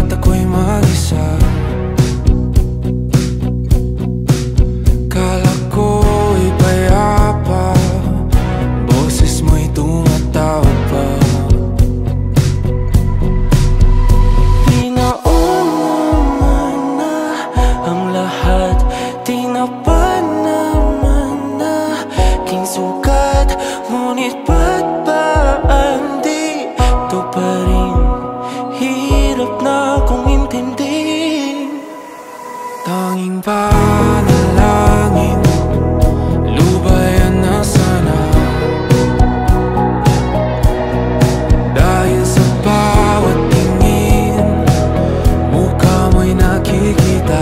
at ako'y mag-isa. Kala ko'y payapa, boses mo'y tumatawag pa. Di naman na ang lahat, di na pa naman na king sukat. Ngunit ba't ba di to pa rin? Hirap na kong intindihin. Tanging panalangin, lubayan na sana. Dahil sa bawat tingin, mukha mo'y nakikita.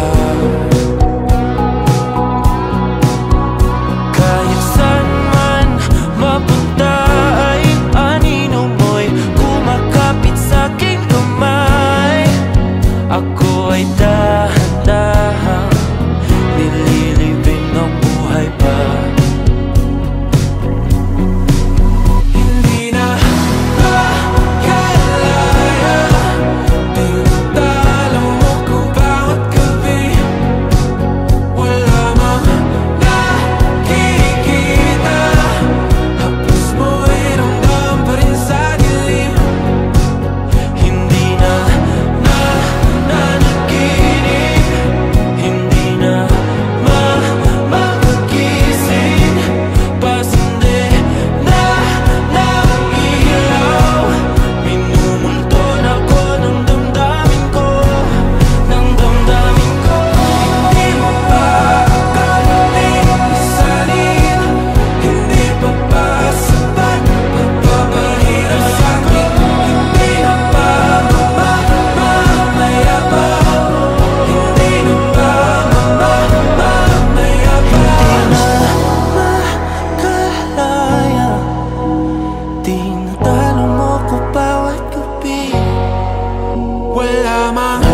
Kahit saan man mapunta ay anino mo'y kumakapit sa'king kamay. Ako ay dahan-dahang nililibing ng buhay pa. Hindi na makalaya, tinatalo mo ko bawat gabi. Wala mang nakikita, haplos mo'y ramdam pa rin sa dilim. Hindi na nanaginip, hindi na magising. Pasindi na ng ilaw, minumulton ako ng damdamin ko, ng damdamin ko. Hindi mo pa akalaing isalin, hindi pa ba sapat pagpapahirap sa'kin? Hindi na ba mamamayabang? Hindi na ba mamamayabang? Makalaya, tinatalo mo ko bawat gabi. Wala mang